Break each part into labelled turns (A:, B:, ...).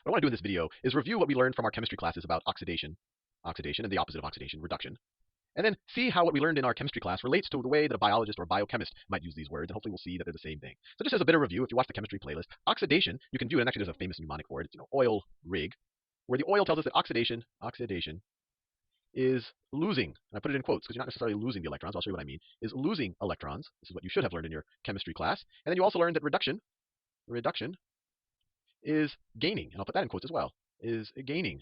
A: What I want to do in this video is review what we learned from our chemistry classes about oxidation and the opposite of oxidation, reduction, and then see how what we learned in our chemistry class relates to the way that a biologist or biochemist might use these words, and hopefully we'll see that they're the same thing. So just as a bit of review, if you watch the chemistry playlist, oxidation, you can view it, and actually there's a famous mnemonic for it, it's oil rig, where the oil tells us that oxidation is losing, and I put it in quotes because you're not necessarily losing the electrons, I'll show you what I mean, is losing electrons. This is what you should have learned in your chemistry class. And then you also learned that reduction is gaining, and I'll put that in quotes as well, is gaining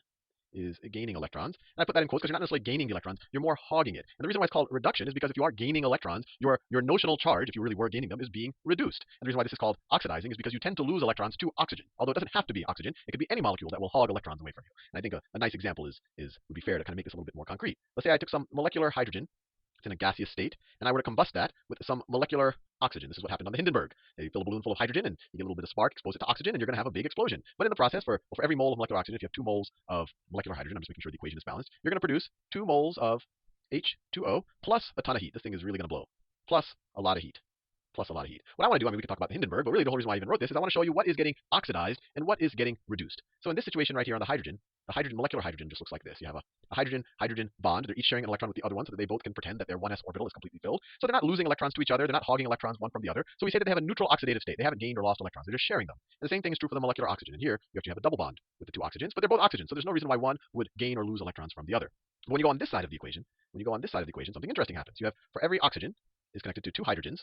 A: electrons. And I put that in quotes because you're not necessarily gaining the electrons, you're more hogging it. And the reason why it's called reduction is because if you are gaining electrons, your notional charge, if you really were gaining them, is being reduced. And the reason why this is called oxidizing is because you tend to lose electrons to oxygen. Although it doesn't have to be oxygen, it could be any molecule that will hog electrons away from you. And I think a nice example would be fair to kind of make this a little bit more concrete. Let's say I took some molecular hydrogen, it's in a gaseous state, and I were to combust that with some molecular oxygen. This is what happened on the Hindenburg. You fill a balloon full of hydrogen, and you get a little bit of spark, expose it to oxygen, and you're going to have a big explosion. But in the process, for every mole of molecular oxygen, if you have 2 moles of molecular hydrogen, I'm just making sure the equation is balanced, you're going to produce 2 moles of H2O plus a ton of heat. This thing is really going to blow. Plus a lot of heat. Plus a lot of heat. What I want to do, I mean, we could talk about the Hindenburg, but really the whole reason why I even wrote this is I want to show you what is getting oxidized and what is getting reduced. So in this situation right here on the hydrogen, molecular hydrogen just looks like this. You have a hydrogen bond. They're each sharing an electron with the other one so that they both can pretend that their 1s orbital is completely filled. So they're not losing electrons to each other. They're not hogging electrons one from the other. So we say that they have a neutral oxidative state. They haven't gained or lost electrons. They're just sharing them. And the same thing is true for the molecular oxygen. And here you actually have a double bond with the 2 oxygens, but they're both oxygens. So there's no reason why one would gain or lose electrons from the other. But when you go on this side of the equation, something interesting happens. You have, for every oxygen is connected to 2 hydrogens.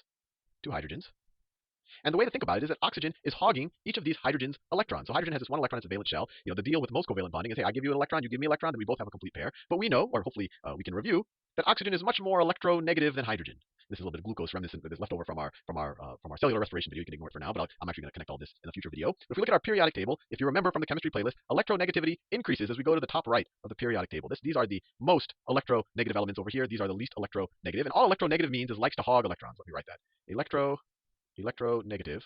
A: And the way to think about it is that oxygen is hogging each of these hydrogens' electrons. So hydrogen has this one electron, it's a valence shell. The deal with most covalent bonding is, hey, I give you an electron, you give me an electron, then we both have a complete pair. But we know, or hopefully we can review, that oxygen is much more electronegative than hydrogen. This is a little bit of glucose reminiscent that is left over from our cellular respiration video. You can ignore it for now, but I'm actually going to connect all this in a future video. But if we look at our periodic table, if you remember from the chemistry playlist, electronegativity increases as we go to the top right of the periodic table. These are the most electronegative elements over here. These are the least electronegative. And all electronegative means is likes to hog electrons. Let me write that. Electronegative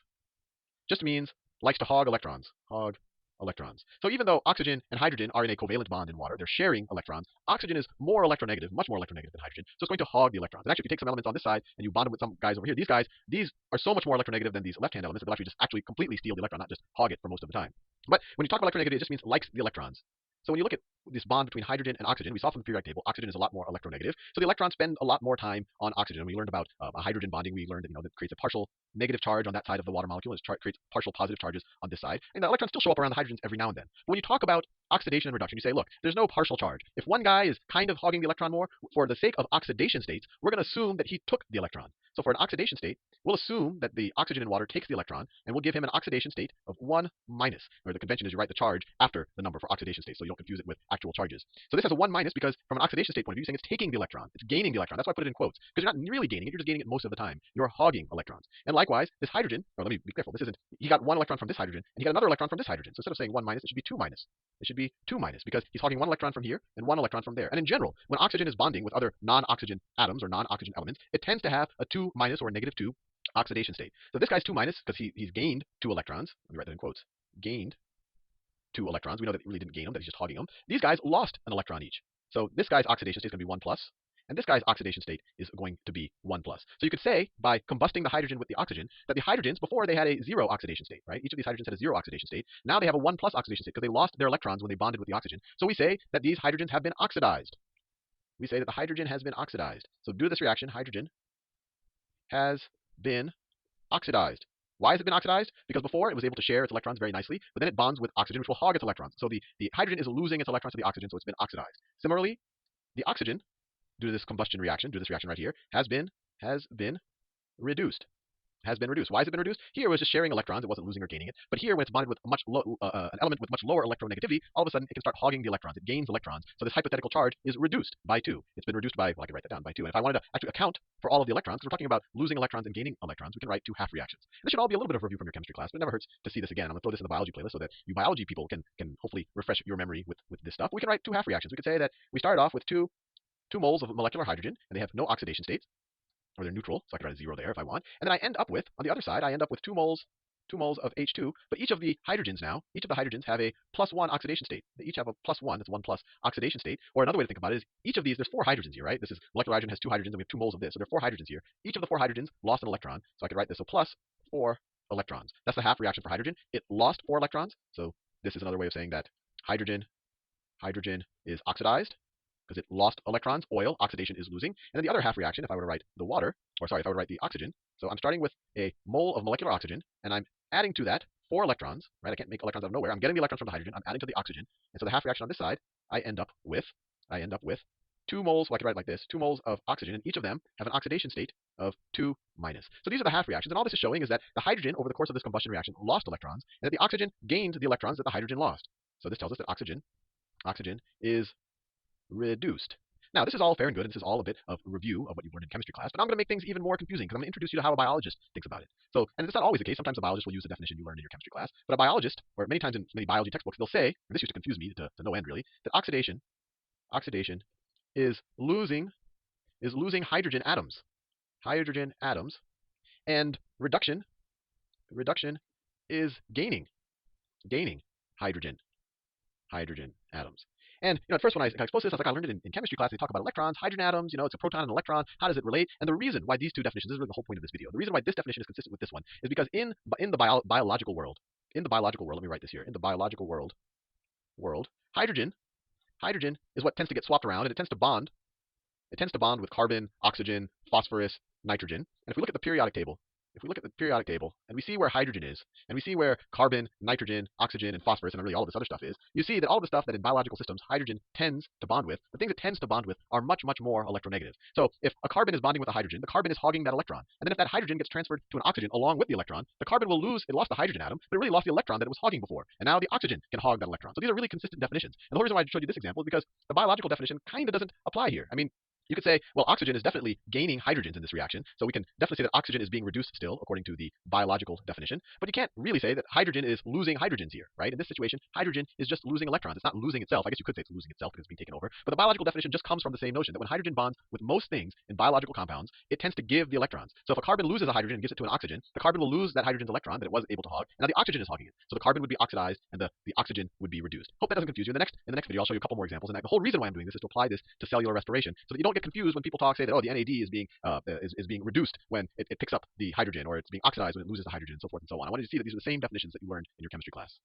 A: just means likes to hog electrons. So even though oxygen and hydrogen are in a covalent bond in water, they're sharing electrons. Oxygen is more electronegative, much more electronegative than hydrogen. So it's going to hog the electrons. And actually, if you take some elements on this side and you bond them with some guys over here, these are so much more electronegative than these left-hand elements that they'll actually completely steal the electron, not just hog it for most of the time. But when you talk about electronegativity, it just means likes the electrons. So when you look at this bond between hydrogen and oxygen, we saw from the periodic table, oxygen is a lot more electronegative. So the electrons spend a lot more time on oxygen. We learned about a hydrogen bonding. We learned that creates a partial negative charge on that side of the water molecule, and it creates partial positive charges on this side. And the electrons still show up around the hydrogens every now and then. But when you talk about oxidation and reduction, you say, look, there's no partial charge. If one guy is kind of hogging the electron more, for the sake of oxidation states, we're going to assume that he took the electron. So for an oxidation state, we'll assume that the oxygen in water takes the electron, and we'll give him an oxidation state of 1 minus. Or the convention is you write the charge after the number for oxidation state, so you don't confuse it with actual charges. So this has a 1 minus because from an oxidation state point of view, you're saying it's taking the electron. It's gaining the electron. That's why I put it in quotes. Because you're not really gaining it, you're just gaining it most of the time. You're hogging electrons. And likewise, this hydrogen, or let me be careful, he got 1 electron from this hydrogen, and he got another electron from this hydrogen. So instead of saying 1 minus, it should be 2 minus. It should be 2 minus because he's hogging 1 electron from here and 1 electron from there. And in general, when oxygen is bonding with other non-oxygen atoms or non-oxygen elements, it tends to have a 2 minus or negative 2 oxidation state. So this guy's 2 minus because he's gained 2 electrons. Let me write that in quotes. Gained 2 electrons. We know that he really didn't gain them, that he's just hogging them. These guys lost an electron each. So this guy's oxidation state is going to be 1 plus, and this guy's oxidation state is going to be 1 plus. So you could say, by combusting the hydrogen with the oxygen, that the hydrogens, before they had a 0 oxidation state, right? Each of these hydrogens had a 0 oxidation state. Now they have a 1 plus oxidation state because they lost their electrons when they bonded with the oxygen. So we say that these hydrogens have been oxidized. We say that the hydrogen has been oxidized. So due to this reaction, hydrogen has been oxidized. Why has it been oxidized? Because before it was able to share its electrons very nicely, but then it bonds with oxygen, which will hog its electrons. So the hydrogen is losing its electrons to the oxygen, so it's been oxidized. Similarly, the oxygen, due to this combustion reaction, due to this reaction right here, has been reduced. Why has it been reduced? Here it was just sharing electrons, it wasn't losing or gaining it. But here, when it's bonded with an element with much lower electronegativity, all of a sudden it can start hogging the electrons. It gains electrons. So this hypothetical charge is reduced by 2. It's been reduced by, well, I can write that down, by 2. And if I wanted to actually account for all of the electrons, because we're talking about losing electrons and gaining electrons, we can write 2 half reactions. This should all be a little bit of a review from your chemistry class, but it never hurts to see this again. I'm going to throw this in the biology playlist so that you biology people can hopefully refresh your memory with this stuff. We can write 2 half reactions. We could say that we started off with 2 moles of molecular hydrogen, and they have no oxidation states, or they're neutral, so I could write a 0 there if I want. And then I end up with, on the other side, 2 moles of H2, but each of the hydrogens have a +1 oxidation state. They each have a +1, that's 1 plus oxidation state. Or another way to think about it is each of these, there's 4 hydrogens here, right? This is molecular hydrogen has 2 hydrogens, and we have 2 moles of this, so there are 4 hydrogens here. Each of the 4 hydrogens lost an electron, so I could write this, so plus 4 electrons. That's the half reaction for hydrogen. It lost 4 electrons, so This is another way of saying that hydrogen hydrogen is oxidized because it lost electrons. Oil, oxidation is losing. And then the other half reaction, if I were to write the water, or sorry, if I were to write the oxygen. So I'm starting with a mole of molecular oxygen, and I'm adding to that 4 electrons, right? I can't make electrons out of nowhere. I'm getting the electrons from the hydrogen. I'm adding to the oxygen. And so the half reaction on this side, I end up with, I end up with 2 moles, well, I could write it like this, 2 moles of oxygen, and each of them have an oxidation state of 2 minus. So these are the half reactions, and all this is showing is that the hydrogen, over the course of this combustion reaction, lost electrons, and that the oxygen gained the electrons that the hydrogen lost. So this tells us that oxygen is reduced. Now, this is all fair and good, and this is all a bit of a review of what you've learned in chemistry class, but I'm going to make things even more confusing because I'm going to introduce you to how a biologist thinks about it. So, and it's not always the case. Sometimes a biologist will use the definition you learned in your chemistry class, but a biologist, or many times in many biology textbooks, they'll say, and this used to confuse me to no end really, that oxidation is losing hydrogen atoms, and reduction is gaining hydrogen atoms. And at first when I exposed this, I was like, I learned it in chemistry class. They talk about electrons, hydrogen atoms. It's a proton and an electron. How does it relate? And the reason why these two definitions, this is really the whole point of this video. The reason why this definition is consistent with this one is because in the biological world, let me write this here. In the biological world, hydrogen is what tends to get swapped around, and it tends to bond. It tends to bond with carbon, oxygen, phosphorus, nitrogen. And if we look at the periodic table, and we see where hydrogen is, and we see where carbon, nitrogen, oxygen, and phosphorus, and really all of this other stuff is, you see that all of the stuff that in biological systems hydrogen tends to bond with, the things it tends to bond with are much, much more electronegative. So if a carbon is bonding with a hydrogen, the carbon is hogging that electron. And then if that hydrogen gets transferred to an oxygen along with the electron, the carbon will lose, it lost the hydrogen atom, but it really lost the electron that it was hogging before. And now the oxygen can hog that electron. So these are really consistent definitions. And the whole reason why I showed you this example is because the biological definition kind of doesn't apply here. I mean, you could say, well, oxygen is definitely gaining hydrogens in this reaction, so we can definitely say that oxygen is being reduced still, according to the biological definition. But you can't really say that hydrogen is losing hydrogens here, right? In this situation, hydrogen is just losing electrons. It's not losing itself. I guess you could say it's losing itself because it's being taken over. But the biological definition just comes from the same notion that when hydrogen bonds with most things in biological compounds, it tends to give the electrons. So if a carbon loses a hydrogen and gives it to an oxygen, the carbon will lose that hydrogen's electron that it was able to hog, and now the oxygen is hogging it. So the carbon would be oxidized, and the oxygen would be reduced. Hope that doesn't confuse you. In the next video, I'll show you a couple more examples. And the whole reason why I'm doing this is to apply this to cellular respiration, so that you don't get confused when people talk, say that, oh, the NAD is being reduced when it picks up the hydrogen, or it's being oxidized when it loses the hydrogen, and so forth and so on. I wanted you to see that these are the same definitions that you learned in your chemistry class.